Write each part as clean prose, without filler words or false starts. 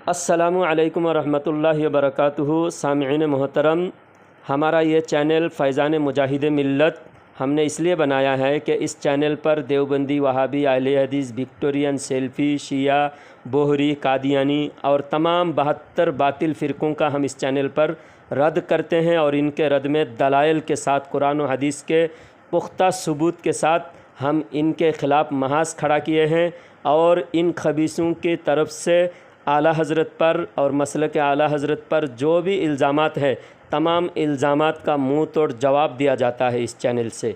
السلام علیکم ورحمۃ اللہ وبرکاتہ۔ سامعین محترم، ہمارا یہ چینل فیضان مجاہد ملت ہم نے اس لیے بنایا ہے کہ اس چینل پر دیوبندی، وہابی، اہل حدیث، وکٹورین، سیلفی، شیعہ، بوہری، قادیانی اور تمام 72 باطل فرقوں کا ہم اس چینل پر رد کرتے ہیں، اور ان کے رد میں دلائل کے ساتھ، قرآن و حدیث کے پختہ ثبوت کے ساتھ ہم ان کے خلاف محاذ کھڑا کیے ہیں، اور ان خبیثوں کی طرف سے اعلیٰ حضرت پر اور مسلک اعلیٰ حضرت پر جو بھی الزامات ہے، تمام الزامات کا منہ توڑ جواب دیا جاتا ہے اس چینل سے۔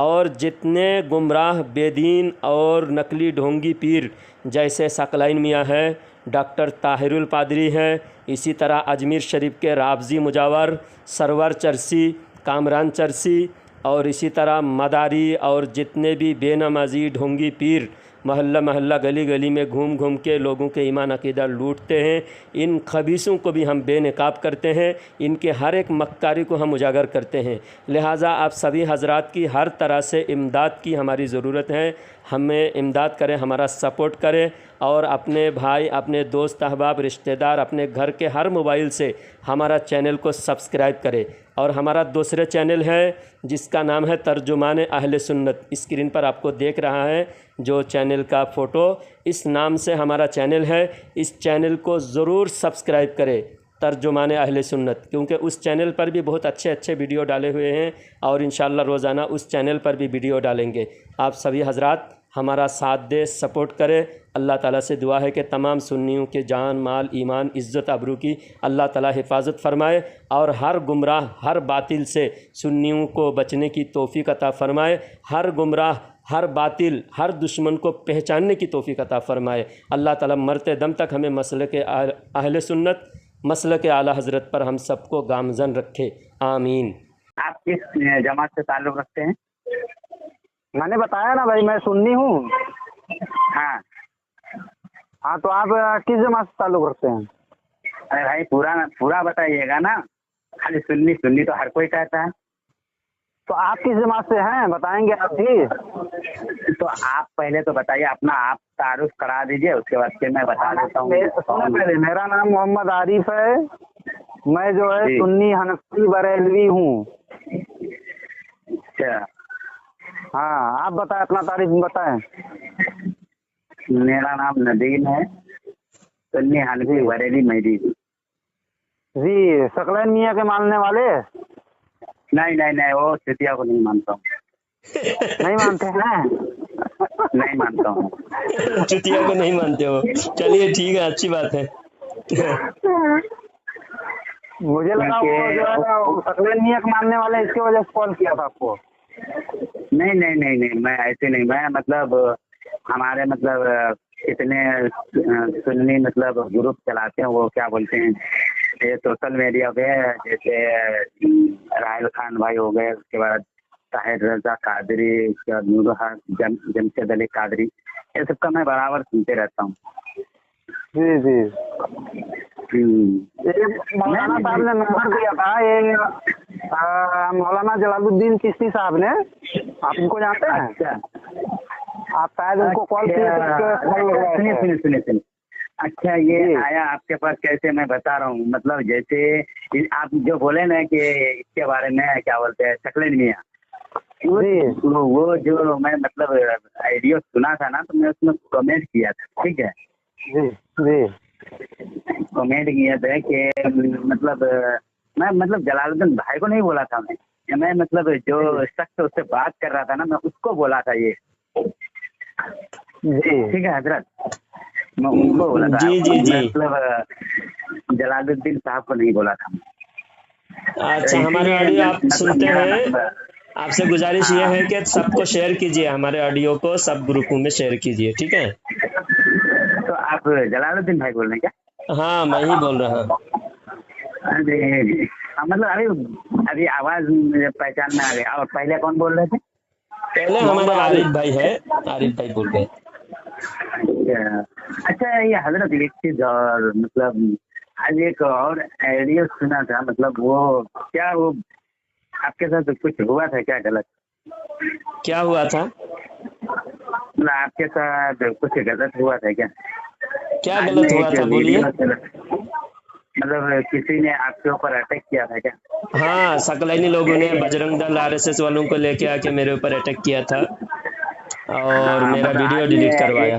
اور جتنے گمراہ، بے دین اور نقلی ڈھونگی پیر جیسے ثقلین میاں ہے، ڈاکٹر طاہر القادری ہے، اسی طرح اجمیر شریف کے رابضی مجاور، سرور چرسی، کامران چرسی، اور اسی طرح مداری اور جتنے بھی بے نمازی ڈھونگی پیر محلہ محلہ، گلی گلی میں گھوم گھوم کے لوگوں کے ایمان عقیدہ لوٹتے ہیں، ان خبیثوں کو بھی ہم بے نقاب کرتے ہیں، ان کے ہر ایک مکاری کو ہم اجاگر کرتے ہیں۔ لہٰذا آپ سبھی حضرات کی ہر طرح سے امداد کی ہماری ضرورت ہے، ہمیں امداد کریں، ہمارا سپورٹ کریں، اور اپنے بھائی، اپنے دوست احباب، رشتہ دار، اپنے گھر کے ہر موبائل سے ہمارا چینل کو سبسکرائب کریں۔ اور ہمارا دوسرے چینل ہے جس کا نام ہے ترجمان اہل سنت، اسکرین پر آپ کو دیکھ رہا ہے جو چینل کا فوٹو، اس نام سے ہمارا چینل ہے۔ اس چینل کو ضرور سبسکرائب کریں، ترجمان اہل سنت، کیونکہ اس چینل پر بھی بہت اچھے اچھے ویڈیو ڈالے ہوئے ہیں، اور انشاءاللہ روزانہ اس چینل پر بھی ویڈیو ڈالیں گے۔ آپ سبھی حضرات ہمارا ساتھ دے، سپورٹ کرے۔ اللہ تعالیٰ سے دعا ہے کہ تمام سنیوں کے جان، مال، ایمان، عزت، آبرو کی اللہ تعالیٰ حفاظت فرمائے، اور ہر گمراہ، ہر باطل سے سنیوں کو بچنے کی توفیق عطا فرمائے، ہر گمراہ، ہر باطل، ہر دشمن کو پہچاننے کی توفیق عطا فرمائے۔ اللہ تعالیٰ مرتے دم تک ہمیں مسلک اہل سنت، مسلک اعلیٰ حضرت پر ہم سب کو گامزن رکھے، آمین۔ آپ کس جماعت سے تعلق رکھتے ہیں؟ میں نے بتایا نا بھائی، میں سنی ہوں۔ ہاں تو آپ کس جماعت سے تعلق رکھتے ہیں؟ ارے بھائی پورا بتائیے گا نا، خالی سنی سنی تو ہر کوئی کہتا ہے۔ تو آپ کس جماعت سے ہیں بتائیں گے آپ بھی؟ تو آپ پہلے تو بتائیے، اپنا آپ تعارف کرا دیجئے، اس کے بعد پھر میں بتا دیتا ہوں۔ پہلے میرا نام محمد عارف ہے، میں جو ہے سنی حنفی بریلوی ہوں۔ اچھا، ہاں آپ بتائیں، اپنا تعریف بتائیں۔ میرا نام ندیم ہے، سنی حنفی بریلوی مہدی جی۔ ثقلین میاں کے ماننے والے؟ نہیں، وہ چتیا کو نہیں مانتا ہوں۔ نہیں مانتے ہیں؟ نہیں مانتا ہوں، چتیا کو نہیں مانتے ہو؟ چلیے ٹھیک ہے، اچھی بات ہے۔ مجھے لگا وہ جو ہے ثقلین میاں کے ماننے والے، اس کی وجہ سے کال کیا تھا آپ کو۔ نہیں، میں ایسے نہیں، میں مطلب ہمارے مطلب اتنے سنی مطلب گروپ چلاتے ہیں، وہ کیا بولتے ہیں، یہ سوشل میڈیا پہ، جیسے راحل خان بھائی ہو گئے، اس کے بعد طاہر رضا قادری، اس کے بعد نور جمشید علی قادری، یہ سب کا میں برابر سنتے رہتا ہوں۔ جی مولانا صاحب نے نمبر دیا تھا، یہ مولانا جلال الدین چشتی صاحب نے، آپ ان کو جانتے ہیں؟ آپ شاید ان کو کال کیے۔ سنیے، اچھا یہ آیا آپ کے پاس کیسے، میں بتا رہا ہوں، مطلب جیسے آپ جو بولے نا کہ اس کے بارے میں کیا بولتے ہیں ثقلین میاں، وہ جو میں مطلب آئیڈیو سنا تھا نا، تو میں اس میں کمنٹ کیا تھا، ٹھیک ہے جی، کمنٹ کیا تھا کہ مطلب میں مطلب جلال الدین بھائی کو نہیں بولا تھا، میں مطلب جو شخص اس سے بات کر رہا تھا نا، میں اس کو بولا تھا یہ جی، ٹھیک ہے حضرت، میں ان کو بولا تھا، مطلب جلال الدین صاحب کو نہیں بولا تھا۔ اچھا، ہمارے آڈیو آپ سنتے ہیں، آپ سے گزارش یہ ہے کہ سب کو شیئر کیجیے، ہمارے آڈیو کو سب گروپوں میں شیئر کیجیے، ٹھیک ہے؟ تو آپ جلال الدین بھائی بول رہے ہیں کیا؟ ہاں، میں ہی بول رہا ہوں۔ مطلب ابھی آواز پہچان میں آ گیا۔ اور پہلے کون بول رہے تھے؟ پہلے ہمارے عارف بھائی ہے، عارف بھائی بول رہے ہیں۔ اچھا یہ حضرت ایک چیز اور مطلب آج ایک اور آئیڈیا سنا تھا، مطلب وہ کیا، وہ آپ کے ساتھ کچھ ہوا تھا کیا غلط؟ کیا ہوا تھا؟ मतलब आपके साथ कुछ गलत हुआ था क्या? क्या गलत हुआ था बोलिए। मतलब किसी ने आपके ऊपर अटैक किया था क्या? हाँ, सकलैनी लोगों ने बजरंग दल आरएसएस वालों को लेके आके मेरे ऊपर अटैक किया था और हाँ, मेरा मतलब वीडियो डिलीट करवाया।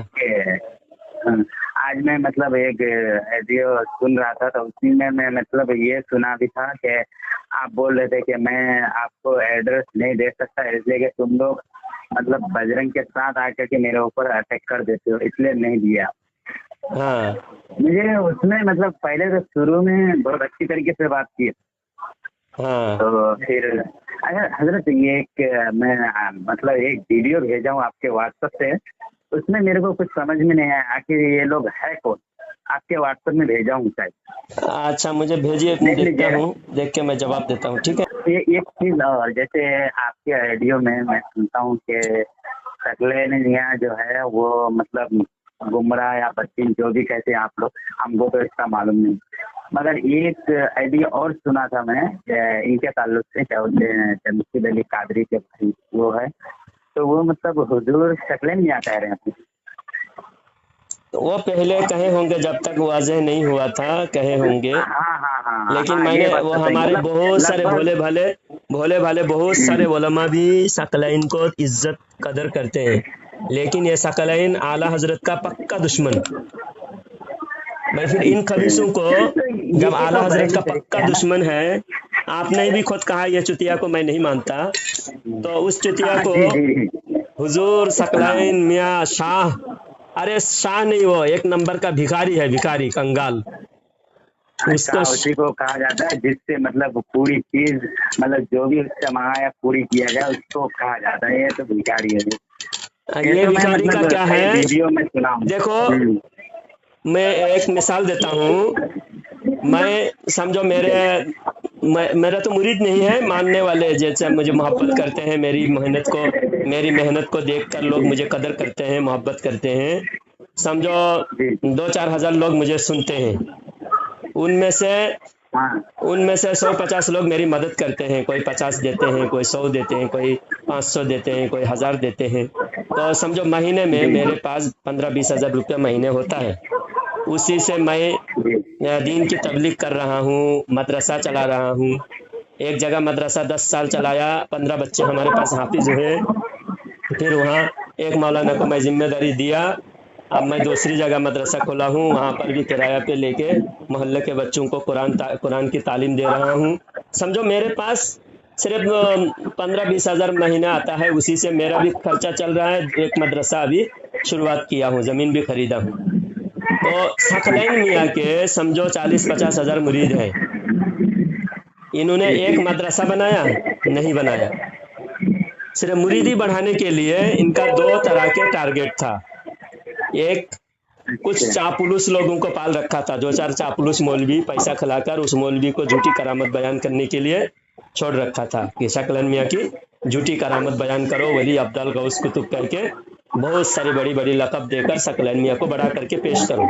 हाँ, आज मैं मतलब एक ऑडियो सुन रहा था, तो उसी में मैं मतलब ये सुना भी था कि आप बोल रहे थे कि मैं आपको एड्रेस नहीं दे सकता, इसलिए कि तुम लोग मतलब बजरंग के साथ आकर के मेरे ऊपर अटैक कर देते हो, इसलिए नहीं दिया। हाँ मुझे उसमें मतलब पहले तो शुरू में बहुत अच्छी तरीके से बात की, हाँ तो फिर अच्छा हजरत ये एक मैं मतलब एक वीडियो भेजा हूँ आपके व्हाट्सएप से, उसमें मेरे को कुछ समझ में नहीं आया आखिर ये लोग है कौन। आपके व्हाट्सएप में भेजा हूँ शायद, अच्छा, मुझे भेजिए, देख देखता लीजिएगा। हूँ, देख के मैं जवाब देता हूँ, ठीक है। ये एक चीज और, जैसे आपके ऑडियो में मैं सुनता हूँ कि सकलैनिया जो है वो मतलब गुमराह या बच्चीन जो भी कहते हैं आप लोग, हमको तो इसका मालूम नहीं, मगर एक आइडिया और सुना था मैं इनके ताल्लुक से, क्या बोलते हैं जमशेद अली कादरी के भाई वो है, तो वो मतलब हुजूर सकलैनिया कह रहे हैं। तो वो पहले कहे होंगे, जब तक वाज़ेह नहीं हुआ था कहे होंगे, हाँ हाँ हाँ लेकिन हाँ, ये मैंने बात वो तो सही, हमारे मतलब बहुत सारे लगभग भोले भाले बहुत सारे उलमा भी सकलैन को इज्जत कदर करते हैं, लेकिन ये सकलैन आला हजरत का पक्का दुश्मन। मैं फिर इन खबीसों को, तो जब ये आला तो हजरत बरेली का शरीफ के पक्का है ना। दुश्मन है, आपने भी खुद कहा ये चुतिया को मैं नहीं मानता, तो उस चुतिया हाँ को जी जी, हुजूर हाँ सकलैन मियाँ शाह, अरे शाह नहीं, वो एक नंबर का भिखारी है, भिखारी कंगाल, अच्छा, उसको उसी को कहा जाता है जिससे मतलब पूरी चीज मतलब जो भी उससे मांगा पूरी किया गया उसको कहा जाता है, ये तो भिखारी है। ये ये तो मैं भिखारी का मतलब क्या कई है, वीडियो में सुना हूँ। देखो मैं एक मिसाल देता हूँ। मैं समझो मेरा तो मुरीद नहीं है, मानने वाले जैसे मुझे मोहब्बत करते हैं, मेरी मेहनत को देखकर लोग मुझे कदर करते हैं, मोहब्बत करते हैं, समझो जी जी, 2-4 हज़ार लोग मुझे सुनते हैं, उनमें से हाँ 100-50 लोग मेरी मदद करते हैं, कोई 50 देते हैं, कोई 100 देते हैं, कोई 500 देते हैं, कोई 1000 देते हैं, तो समझो महीने में जी मेरे पास 15-20 हज़ार रुपया महीने होता है, उसी से मैं जी, दीन की तबलीग कर रहा हूँ, मदरसा चला रहा हूँ। एक जगह मदरसा 10 साल चलाया, 15 बच्चे हमारे पास हाफिज हुए, फिर वहाँ एक मौलाना को मैं जिम्मेदारी दिया, अब मैं दूसरी जगह मदरसा खोला हूँ, वहाँ पर भी किराया पे लेके मोहल्ले के बच्चों को कुरान की तालीम दे रहा हूँ। समझो मेरे पास सिर्फ 15-20 हज़ार महीना आता है, उसी से मेरा भी खर्चा चल रहा है। एक मदरसा अभी शुरुआत किया हूँ, ज़मीन भी खरीदा हूँ। तो सकलैन मियाँ के समझो 40-50 हज़ार मुरीद हैं, इन्होंने जी एक जी, मदरसा बनाया? नहीं बनाया। सिर्फ मुरीदी बढ़ाने के लिए इनका 2 तरह के टारगेट था। एक, कुछ अच्छा चापलूस लोगों को पाल रखा था, 2-4 चापलूस मौलवी पैसा खिलाकर उस मौलवी को झूठी करामत बयान करने के लिए छोड़ रखा था कि सकलैन मियाँ की झूठी करामत बयान करो, वली अब्दल गौस कुतुब करके बहुत सारी बड़ी बड़ी लकब देकर सकलैन मियाँ को बड़ा करके पेश करो।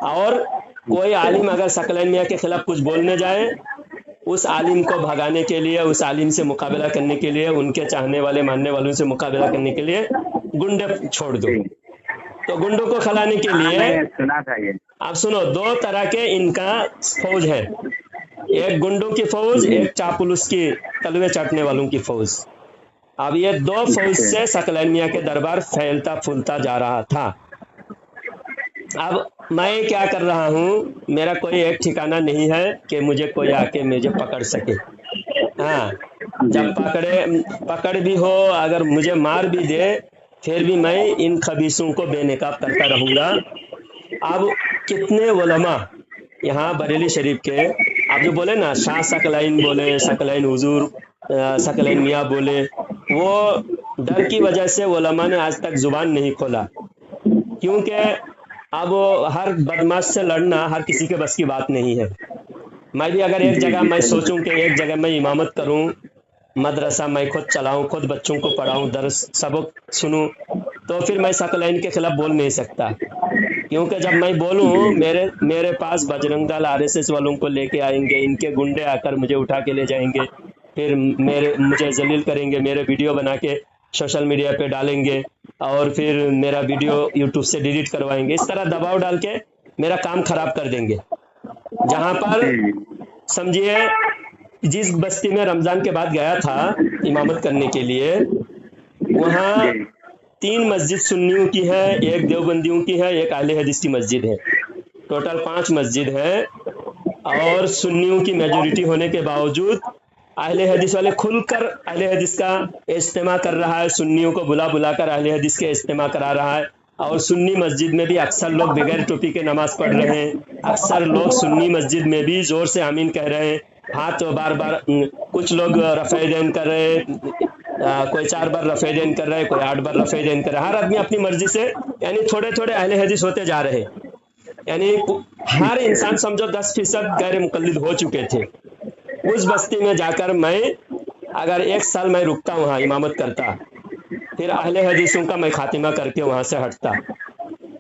और कोई आलिम अगर सकलैन मियाँ के खिलाफ कुछ बोलने जाए, उस आलिम को भगाने के लिए, उस आलिम से मुकाबला करने के लिए, उनके चाहने वाले मानने वालों से मुकाबला करने के लिए गुंडे छोड़ दो। जी, तो गुंडों को खिलाने के हाँ लिए, मैं सुना था ये। आप सुनो, 2 तरह के इनका फौज है, एक गुंडों की फौज, जी, एक चापलूस की तलवे चाटने वालों की फौज। अब ये 2 फौज अच्छा से सकलैन मियाँ के दरबार फैलता फूलता जा रहा था। अब मैं क्या कर रहा हूँ, मेरा कोई एक ठिकाना नहीं है कि मुझे कोई आके मुझे पकड़ सके। हाँ, जी जब जी, पकड़ भी हो, अगर मुझे मार भी दे, फिर भी मैं इन खबीसों को बेनकाब करता रहूँगा। अब कितने उलमा यहाँ बरेली शरीफ के, आप जो बोले ना शाह सकलैन बोले, सकलैन हुजूर, सकलैन मियाँ बोले, वो डर की वजह से उलमा ने आज तक जुबान नहीं खोला, क्योंकि अब हर बदमाश से लड़ना हर किसी के बस की बात नहीं है। मैं भी अगर एक जी जगह जी, मैं सही सोचूं कि एक जगह मैं इमामत करूं, मदरसा मैं खुद चलाऊं, खुद बच्चों को पढ़ाऊं, दर्स सबक सुनूं, तो फिर मैं सकलैन के खिलाफ बोल नहीं सकता, क्योंकि जब मैं बोलूं जी मेरे मेरे पास बजरंग दल आरएसएस वालों को लेके आएंगे, इनके गुंडे आकर मुझे उठा के ले जाएंगे, फिर मुझे जलील करेंगे, मेरे वीडियो बना के सोशल मीडिया पे डालेंगे, और फिर मेरा वीडियो यूट्यूब से डिलीट करवाएंगे, इस तरह दबाव डाल के मेरा काम खराब कर देंगे। जहाँ पर समझिए जिस बस्ती में रमजान के बाद गया था इमामत करने के लिए, वहाँ 3 मस्जिद सुन्नियों की है, एक देवबंदियों की है, एक अहले हदीस की मस्जिद है। टोटल 5 मस्जिद है और सुन्नियों की मेजोरिटी होने के बावजूद अहले हदीस वाले खुलकर अहले हदीस का इज्तिमा कर रहा है, सुन्नियों को बुला बुला कर अहले हदीस के इज्तिमा करा रहा है। और सुन्नी मस्जिद में भी अक्सर लोग बगैर टोपी के नमाज पढ़ रहे हैं। अक्सर लोग सुन्नी मस्जिद में भी जोर से आमीन कह रहे हैं, हाथ बार बार, कुछ लोग रफ़ेदैन कर रहे हैं, कोई 4 बार रफ़ेदैन कर रहे हैं, कोई 8 बार रफ़ेदैन कर रहा है। हर आदमी अपनी मर्जी से यानी थोड़े थोड़े अहले हदीस होते जा रहे हैं। यानी हर इंसान समझो 10% गैर मुकल्लिद हो चुके थे। उस बस्ती में जाकर मैं अगर 1 साल मैं रुकता, वहाँ इमामत करता, फिर अहले हदीसों का मैं खातिमा करके वहाँ से हटता।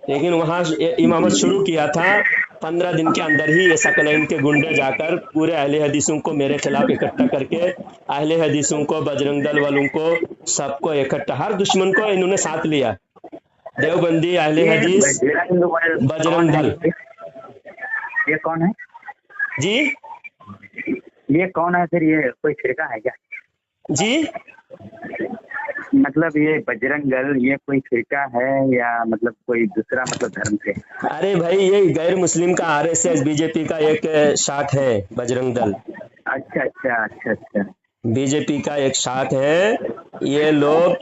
लेकिन वहाँ इमामत शुरू किया था, 15 दिन के अंदर ही ये सकलैन के गुंडे जाकर पूरे अहले हदीसों को मेरे खिलाफ इकट्ठा करके, अहले हदीसों को, बजरंग दल वालों को, सबको इकट्ठा, हर दुश्मन को इन्होंने साथ लिया। देवबंदी, अहले हदीस, बजरंग दल। ये कौन है जी? ये कौन है फिर? ये कोई फिरका है क्या जी? मतलब ये बजरंग दल ये कोई फिरका है या मतलब कोई दूसरा मतलब धर्म से? अरे भाई ये गैर मुस्लिम का आरएसएस बीजेपी का एक शाख है बजरंग दल। अच्छा अच्छा अच्छा अच्छा। बीजेपी का एक शाख है। ये लोग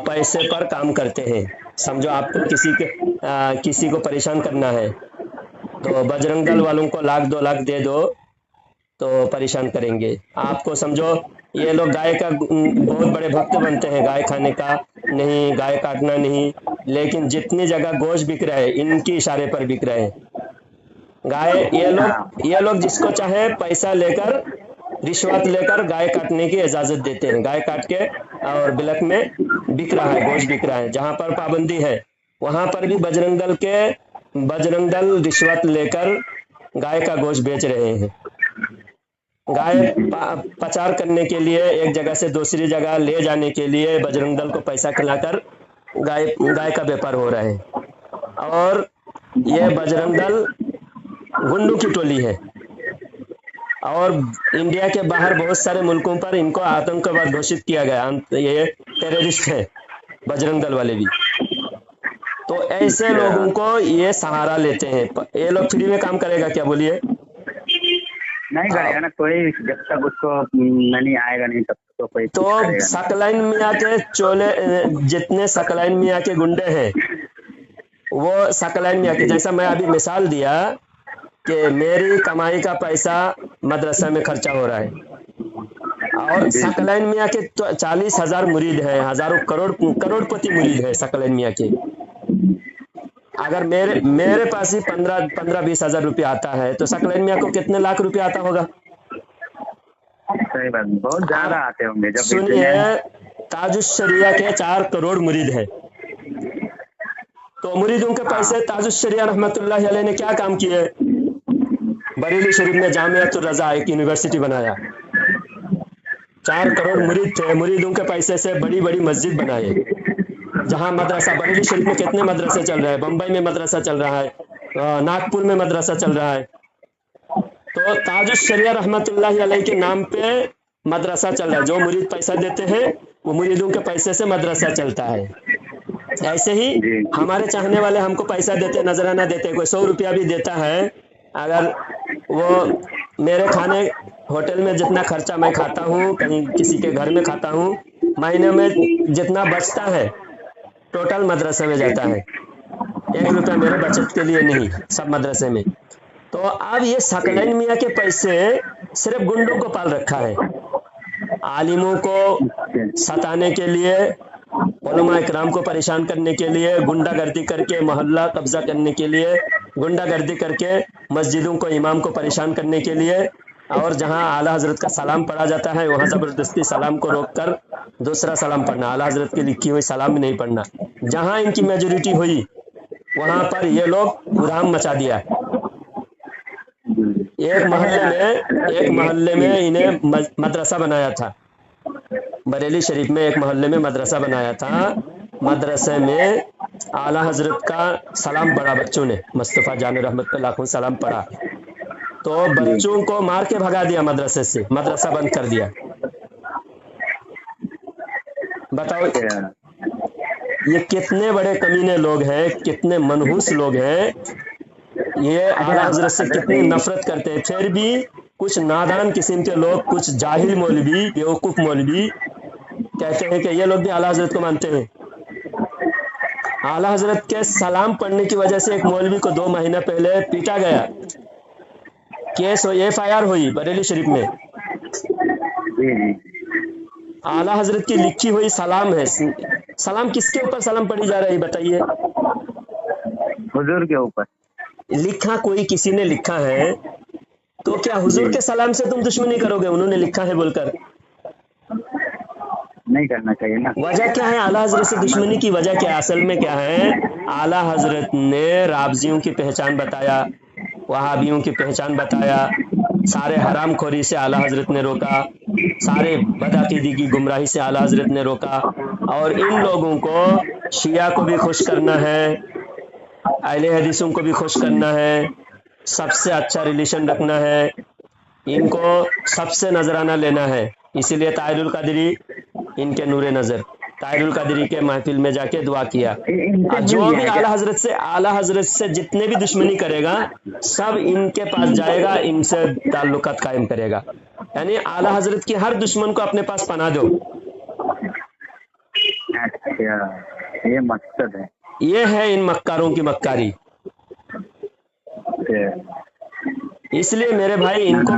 पैसे पर काम करते हैं। समझो आपको किसी को परेशान करना है तो बजरंग दल वालों को 1 लाख 2 लाख दे दो तो परेशान करेंगे आपको। समझो ये लोग गाय का बहुत बड़े भक्त बनते हैं, गाय खाने का नहीं, गाय काटना नहीं, लेकिन जितनी जगह गोश्त बिक रहा है इनकी इशारे पर बिक रहे हैं गाय। ये लोग जिसको चाहे पैसा लेकर, रिश्वत लेकर गाय काटने की इजाजत देते हैं। गाय काट के और ब्लैक में बिक रहा है, गोश्त बिक रहा है। जहां पर पाबंदी है वहां पर भी बजरंग दल रिश्वत लेकर गाय का गोश्त बेच रहे हैं। गाय प्रचार करने के लिए एक जगह से दूसरी जगह ले जाने के लिए बजरंग दल को पैसा खिलाकर गाय का व्यापार हो रहा है। और ये बजरंग दल गुंडों की टोली है और इंडिया के बाहर बहुत सारे मुल्कों पर इनको आतंकवाद घोषित किया गया। ये टेररिस्ट है बजरंग दल वाले भी। तो ऐसे लोगों को ये सहारा लेते हैं। ये लोग फ्री में काम करेगा क्या बोलिए? नहीं करेगा ना कोई, जब तक उसको नहीं आएगा नहीं तब तो कोई। तो सकलैन मियाँ के चोले, जितने सकलैन मियाँ के गुंडे हैं वो सकलैन मियाँ के, जैसा मैं अभी मिसाल दिया कि मेरी कमाई का पैसा मदरसा में खर्चा हो रहा है और सकलैन मियाँ के 40,000 मुरीद हैं, हजारों करोड़पति मुरीद है सकलैन मियाँ के। अगर मेरे पास ही 15-20 हजार रुपया आता है तो सकलैन मियाँ को कितने लाख रुपया आता होगा? सही बात, बहुत ज्यादा आते होंगे। जब सुनिए, ताजुश शरिया के 4 करोड़ मुरीद है। तो मुरीदों के पैसे ताजुश शरिया रहमतुल्लाह अलैह ने क्या काम किए? बरेली शरीफ में जामियातुर रजा एक यूनिवर्सिटी बनाया। 4 करोड़ मुरीद थे, मुरीदों के पैसे से बड़ी बड़ी मस्जिद बनाए। जहां मदरसा, बरेली शरीफ में कितने मदरसे चल रहे हैं, बम्बई में मदरसा चल रहा है, नागपुर में मदरसा चल रहा है। तो ताजुश शरिया रहमतुल्लाह अलैह के नाम पे मदरसा चल रहा है। जो मुरीद पैसा देते हैं वो मुरीदों के पैसे से मदरसा चलता है। ऐसे ही हमारे चाहने वाले हमको पैसा देते, नजराना देते, कोई 100 रुपया भी देता है। अगर वो मेरे खाने होटल में जितना खर्चा मैं खाता हूँ, कहीं किसी के घर में खाता हूँ, महीने में जितना बचता है टोटल मदरसे में जाता है। 1 रुपया मेरे बचत के लिए नहीं, सब मदरसे में। तो अब ये सकलैन मियाँ के पैसे सिर्फ गुंडों को पाल रखा है। आलिमों को सताने के लिए, उलमा इकराम को परेशान करने के लिए, गुंडागर्दी करके मोहल्ला कब्जा करने के लिए, गुंडागर्दी करके मस्जिदों को, इमाम को परेशान करने के लिए। और जहां आला हजरत का सलाम पढ़ा जाता है वहां जबरदस्ती सलाम को रोककर दूसरा सलाम पढ़ना, आला हजरत की लिखी हुई सलाम नहीं पढ़ना। जहां इनकी मेजोरिटी हुई वहां पर ये लोग उधाम मचा दिया। एक मोहल्ले में इन्हें मदरसा बनाया था, बरेली शरीफ में एक मोहल्ले में मदरसा बनाया था। मदरसे में आला हजरत का सलाम पढ़ा बच्चों ने, मुस्तफ़ा जान रहमत पे लाखों सलाम पढ़ा, तो बच्चों को मार के भगा दिया मदरसे से, मदरसा बंद कर दिया। बताओ ये कितने बड़े कमीने लोग हैं, कितने मनहूस लोग हैं, ये आला हजरत से कितनी नफरत करते हैं। फिर भी कुछ नादान किस्म के लोग, कुछ जाहिल मौलवी, बेवकूफ मौलवी कहते हैं कि ये लोग भी आला हजरत को मानते हैं। आला हजरत के सलाम पढ़ने की वजह से एक मौलवी को 2 महीना पहले पीटा गया, केस FIR हुई बरेली शरीफ में। आला हजरत की लिखी हुई सलाम है। सलाम किसके ऊपर सलाम पढ़ी जा रही बताइए? हुजूर के ऊपर लिखा, कोई किसी ने लिखा है, तो क्या हुजूर के सलाम से तुम दुश्मनी करोगे? उन्होंने लिखा है बोलकर नहीं करना चाहिए ना। वजह क्या है आला हजरत से दुश्मनी की? वजह क्या है? असल में क्या है, आला हजरत ने राबजियों की पहचान बताया, वहाबियों की पहचान बताया, सारे हराम खोरी से आला हजरत ने रोका, सारे बदअकीदी की गुमराही से आला हजरत ने रोका। और इन लोगों को, शिया को भी खुश करना है, अहले हदीसों को भी खुश करना है, सबसे अच्छा रिलेशन रखना है, इनको सबसे नजराना लेना है। इसीलिए ताहिरुल कादरी इनके नूरे नजर, ताहिरुल कादरी के महफिल में जाके दुआ किया। जो भी आला हजरत से जितने भी दुश्मनी करेगा सब इनके पास जाएगा, इनसे ताल्लुकात कायम करेगा। यानी आला हजरत की हर दुश्मन को अपने पास पना दो। अच्छा, ये मकसद है, ये है इन मक्कारों की मक्कारी। इसलिए मेरे भाई, इनको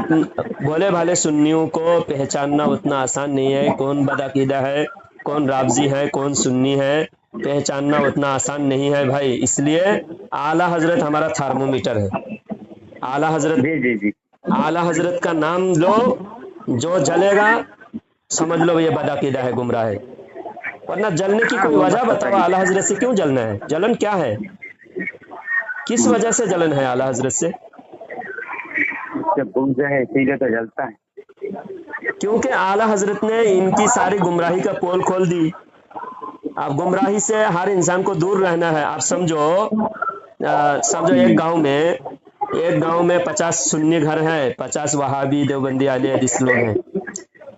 भोले भाले सुन्नियों को पहचानना उतना आसान नहीं है। कौन बदअकीदा है, कौन राबजी है, कौन सुन्नी है, पहचानना उतना आसान नहीं है भाई। इसलिए आला हजरत हमारा थर्मोमीटर है। आला हजरत का नाम लो, जो जलेगा समझ लो ये बदअकीदा है, गुमराह है। वरना जलने की कोई वजह बताओ, आला हजरत से क्यों जलना है? जलन क्या है? किस वजह से जलन है आला हजरत से? जब बुग़्ज़ है इसीलिए तो जलता है। क्योंकि आला हजरत ने इनकी सारी गुमराही का पोल खोल दी। अब गुमराही से हर इंसान को दूर रहना है। आप समझो एक गांव में 50 सुन्नी घर हैं, 50 वहाबी देवबंदी अहले हदीस लोग हैं।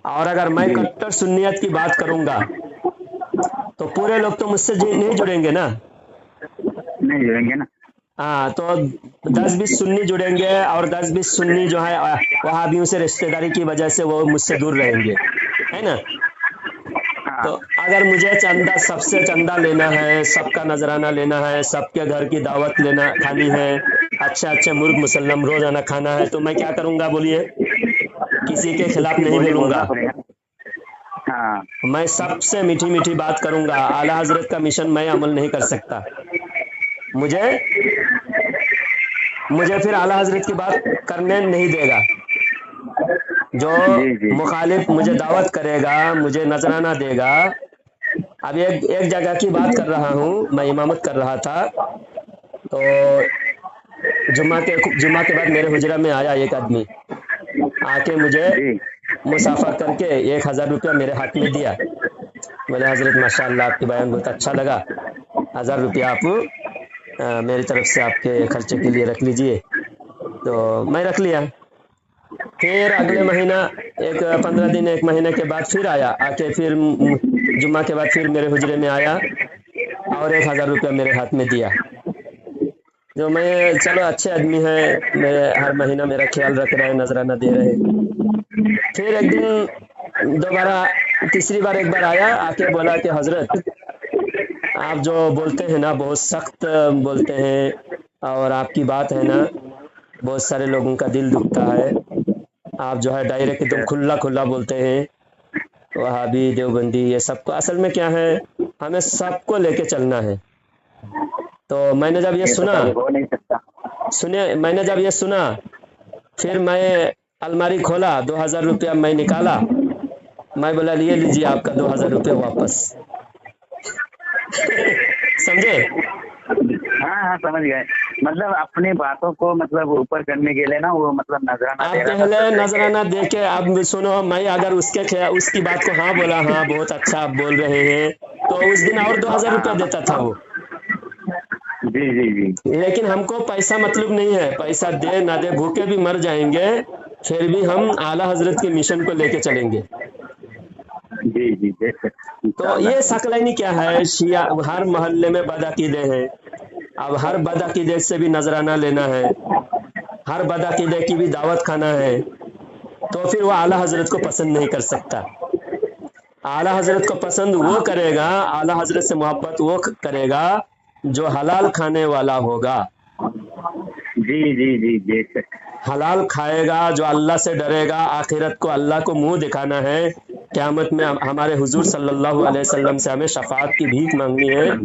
और अगर मैं कट्टर सुन्नियत की बात करूंगा तो पूरे लोग तो मुझसे नहीं जुड़ेंगे ना। हाँ, तो 10-20 सुन्नी जुड़ेंगे और 10-20 सुन्नी जो है वहाबियों से रिश्तेदारी की वजह से वो मुझसे दूर रहेंगे, है ना। तो अगर मुझे सबसे चंदा लेना है, सबका नजराना लेना है, सबके घर की दावत खानी है, अच्छे मुर्ग मुसल्लम रोजाना खाना है, तो मैं क्या करूंगा बोलिए? किसी के खिलाफ नहीं बोलूंगा। मैं सबसे मीठी मीठी बात करूंगा। आला हजरत का मिशन मैं अमल नहीं कर सकता। मुझे फिर आला हजरत की बात करने नहीं देगा। जो मुखालिफ मुझे दावत करेगा, मुझे नजराना देगा। अब एक जगह की बात कर रहा हूँ, मैं इमामत कर रहा था, तो जुम्मा के बाद मेरे हुजरा में आया एक आदमी, आके मुझे मुसाफा करके 1000 रुपया मेरे हाथ में दिया। बोले हजरत माशाअल्लाह आपकी बयान बहुत अच्छा लगा, 1000 रुपया आप मेरी तरफ से आपके खर्चे के लिए रख लीजिए। तो मैं रख लिया। फिर अगले महीना 1 महीने के बाद फिर आया, आके फिर जुम्मा के बाद फिर मेरे हुजरे में आया और 1000 रुपया मेरे हाथ में दिया। जो मैं, चलो अच्छे आदमी है, मेरे हर महीना मेरा ख्याल रख रहे हैं, नजराना दे रहे हैं। फिर एक दिन दोबारा, तीसरी बार एक बार आया, आके बोला कि हजरत आप जो बोलते हैं ना बहुत सख्त बोलते हैं, और आपकी बात है ना बहुत सारे लोगों का दिल दुखता है। आप जो है डायरेक्ट एकदम खुला बोलते हैं, वहाबी देवबंदी ये सबको। असल में क्या है, हमें सबको लेके चलना है। तो मैंने जब ये सुना, फिर मैं अलमारी खोला, 2000 रुपया मैं निकाला, मैं बोला लिए लीजिए आपका 2000 रुपया वापस। समझे? हाँ समझ गए। मतलब अपनी बातों को मतलब ऊपर करने के लिए ना वो मतलब नजराना आप दे रहा पहले था। नजराना दे के अब सुनो, मैं अगर उसकी बात को हाँ बोला, हाँ बहुत अच्छा आप बोल रहे हैं, तो उस दिन और 2000 रुपया देता था वो। जी जी जी लेकिन हमको पैसा मतलब नहीं है, पैसा दे ना दे भूखे भी मर जाएंगे, फिर भी हम आला हजरत के मिशन को लेके चलेंगे। जी जी देख तो ये सकलैनी क्या है, शिया हर मोहल्ले में बदअकीदे हैं। अब हर बदअकीदे से भी नजराना लेना है, हर बदअकीदे की भी दावत खाना है, तो फिर वो आला हजरत को पसंद नहीं कर सकता। आला हजरत को पसंद वो करेगा, आला हजरत से मोहब्बत वो करेगा जो हलाल खाने वाला होगा, जी जी जी देख हलाल खाएगा, जो अल्लाह से डरेगा, आखिरत को अल्लाह को मुंह दिखाना है, क़यामत में हमारे हुजूर सल्लल्लाहु अलैहि वसल्लम से हमें शफाअत की भीख मांगनी है।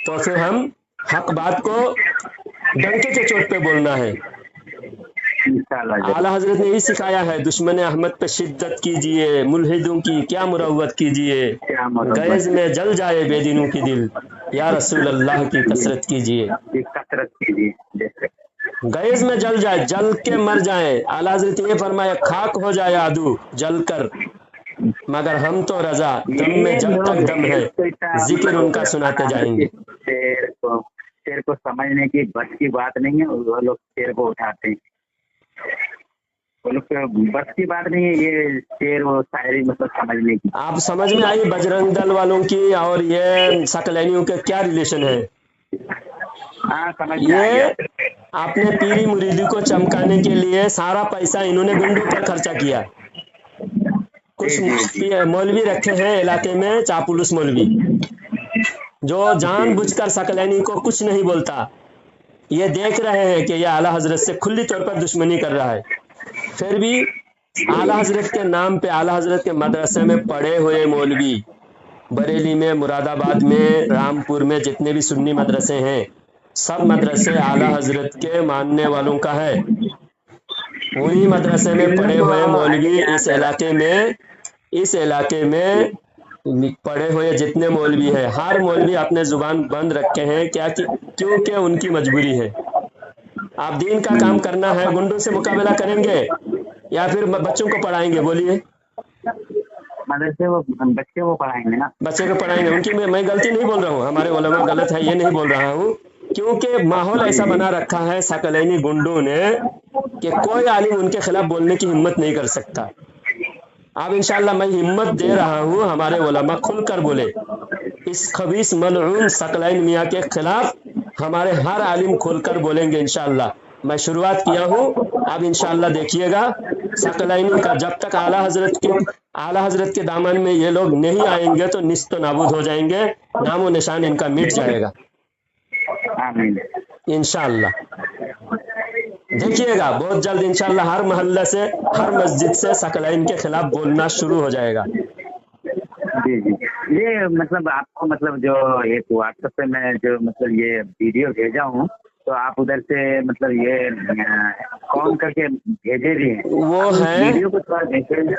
तो फिर हम हक बात को डंके के चोट पे बोलना है। इंशाल्लाह। आला हजरत ने यही सिखाया है, दुश्मन अहमद पे शिद्दत कीजिए, मुल्हिदों की क्या मुरव्वत कीजिए, गैज में जल जाए बेदीनों की दिल, या रसूल अल्लाह की कसरत कीजिए। कसरत कीजिए, गैज में जल जाए, जल के मर जाए। आला हजरत ये फरमाया, खाक हो जाए आदू जल कर, मगर हम तो रजा, दम में जब तक दम है जिक्र उनका सुनाते जाएंगे। शेर को समझने की बस की बात नहीं है, वो लोग शेर को उठाते हैं, वो लोग बस की बात नहीं है ये शेर वो शायरी मतलब समझने की। आप समझ में आई बजरंग दल वालों की और ये सकलैनियों के क्या रिलेशन है? हाँ समझ में आ गया। ये अपने पीरी मुरीदी को चमकाने के लिए सारा पैसा इन्होंने गुंडों पर खर्चा किया। कुछ मौलवी रखे हैं इलाके में, चापुलुस मौलवी, जो जानबूझकर सकलैनी को कुछ नहीं बोलता। ये देख रहे हैं कि ये आला हजरत से खुली तौर पर दुश्मनी कर रहा है, फिर भी आला हजरत के नाम पे, आला हजरत के मदरसे में पढ़े हुए मौलवी, बरेली में, मुरादाबाद में, रामपुर में जितने भी सुन्नी मदरसे हैं, सब मदरसे आला हजरत के मानने वालों का है। उन्हीं मदरसे में पढ़े हुए मौलवी इस इलाके में पढ़े हुए जितने मौलवी हैं, हर मौलवी अपने जुबान बंद रखे हैं, क्या क्योंकि उनकी मजबूरी है। आप दीन का काम करना है, गुंडों से मुकाबला करेंगे या फिर बच्चों को पढ़ाएंगे? बोलिए। मदरसे वो बच्चे को पढ़ाएंगे ना, बच्चे को पढ़ाएंगे। उनकी मैं गलती नहीं बोल रहा हूँ, हमारे उलमा गलत है ये नहीं बोल रहा हूँ, क्योंकि माहौल ऐसा बना रखा है सकलैनी गुंडों ने कि कोई आलिम उनके खिलाफ बोलने की हिम्मत नहीं कर सकता। अब इंशाअल्लाह मैं हिम्मत दे रहा हूँ, हमारे उलमा खुलकर बोले, इस खबीस मलऊन सकलैन मियाँ के खिलाफ हमारे हर आलिम खुलकर बोलेंगे इंशाअल्लाह। मैं शुरुआत किया हूँ, अब इंशाअल्लाह देखिएगा सकलैनी का जब तक आला हजरत के दामन में ये लोग नहीं आएंगे तो निस्त नाबूद हो जाएंगे, नामो निशान इनका मिट जाएगा इंशाअल्लाह। देखिएगा बहुत जल्द इंशाअल्लाह हर मोहल्ले से, हर मस्जिद से सकलैन के खिलाफ बोलना शुरू हो जाएगा। जी जी, ये मतलब आपको मतलब जो एक व्हाट्सएप पे मैं जो मतलब ये वीडियो भेजा हूँ, तो आप उधर से मतलब ये कॉल करके भेजे भी हैं, वो है वीडियो को थोड़ा देखें।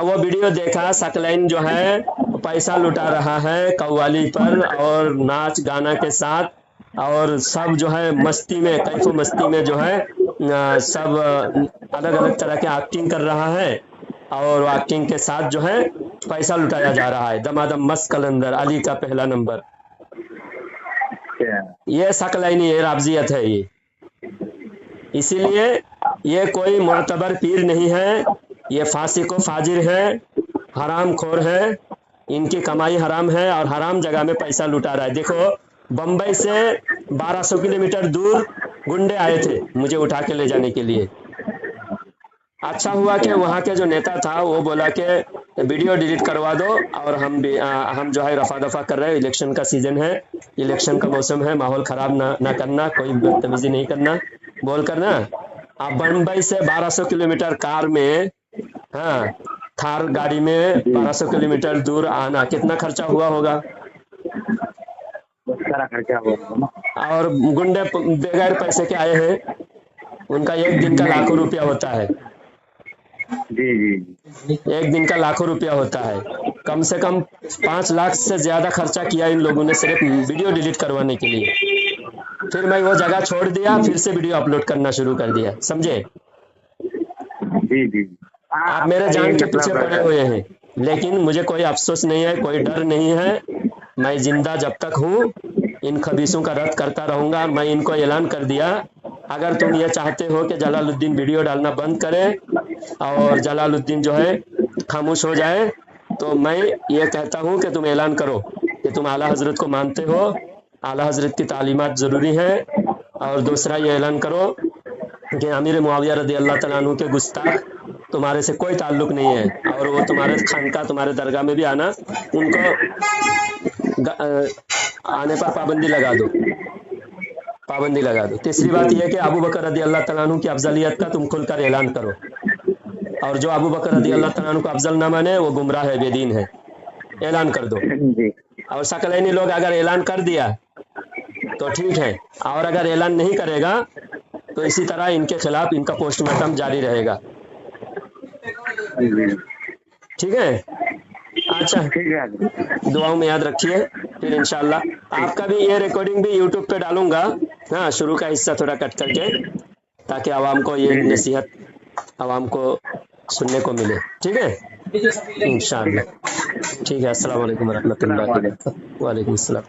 वो वीडियो देखा, सकलैन जो है पैसा लुटा रहा है कव्वाली पर और नाच गाना के साथ, और सब जो है मस्ती में, कैफो मस्ती में जो है सब अलग अलग तरह के एक्टिंग कर रहा है, और एक्टिंग के साथ जो है पैसा लुटाया जा रहा है। दमादम मस्त कलंदर, अली का पहला नंबर, ये सकलैनी है, राबजियत है ये। इसीलिए ये कोई मोतबर पीर नहीं है, ये फासिक व फाजिर है, हराम खोर है, इनकी कमाई हराम है और हराम जगह में पैसा लुटा रहा है। देखो बम्बई से 1200 किलोमीटर दूर गुंडे आए थे मुझे उठा के ले जाने के लिए। अच्छा हुआ कि वहाँ के जो नेता था वो बोला कि वीडियो डिलीट करवा दो, और हम जो है रफा दफा कर रहे हैं, इलेक्शन का सीजन है, इलेक्शन का मौसम है, माहौल खराब ना करना, कोई बदतमीजी नहीं करना बोल कर ना। आप बम्बई से 1200 किलोमीटर कार में, हाँ थार गाड़ी में 1200 किलोमीटर दूर आना, कितना खर्चा हुआ होगा? सारा खर्चा हुआ, और गुंडे बगैर पैसे के आए हैं, उनका एक दिन का लाखों रुपया होता है। जी जी, एक दिन का लाखों रुपया होता है, कम से कम 5 लाख से ज्यादा खर्चा किया इन लोगों ने सिर्फ वीडियो डिलीट करवाने के लिए। फिर मैं वो जगह छोड़ दिया, फिर से वीडियो अपलोड करना शुरू कर दिया, समझे। जी जी। हाँ, आप मेरे आपका जान ये के पीछे मतलब पड़े हुए हैं, लेकिन मुझे कोई अफसोस नहीं है, कोई डर नहीं है। मैं जिंदा जब तक हूँ इन खबीसों का रद्द करता रहूंगा। मैं इनको ऐलान कर दिया, अगर तुम ये चाहते हो कि जलालुद्दीन वीडियो डालना बंद करे और जलालुद्दीन जो है खामोश हो जाए, तो मैं ये कहता हूँ कि तुम ऐलान करो कि तुम आला हजरत को मानते हो, आला हजरत की तालीमात ज़रूरी है। और दूसरा ये ऐलान करो कि अमीर मुआविया रदी अल्लाह तआला अन्हु के गुस्ताख तुम्हारे से कोई ताल्लुक नहीं है, और वो तुम्हारे खानका तुम्हारे दरगाह में भी आना, उनको आने पर पाबंदी लगा दो, पाबंदी लगा दो। तीसरी बात यह है कि अबू बकर रदी अल्लाह तआला अन्हु की अफजलियत का तुम खुलकर ऐलान करो, और जो अबू बकर रदी अल्लाह तआला अन्हु को अफजल ना माने वो गुमराह है, बेदीन है, ऐलान कर दो। जी और सकलैनी लोग अगर ऐलान कर दिया तो ठीक है, और अगर ऐलान नहीं करेगा तो इसी तरह इनके खिलाफ इनका पोस्टमार्टम जारी रहेगा, जी, ठीक है। अच्छा, ठीक है। दुआओं में याद रखिए, फिर इंशाल्लाह आपका भी ये रिकॉर्डिंग भी यूट्यूब पे डालूंगा, हाँ, शुरू का हिस्सा थोड़ा कट करके, ताकि आवाम को ये नसीहत आवाम को सुनने को मिले, ठीक है, इंशाल्लाह। ठीक है, अस्सलाम वालेकुम रहमतुल्लाहि व बरकातहू। वालेकुम अस्सलाम।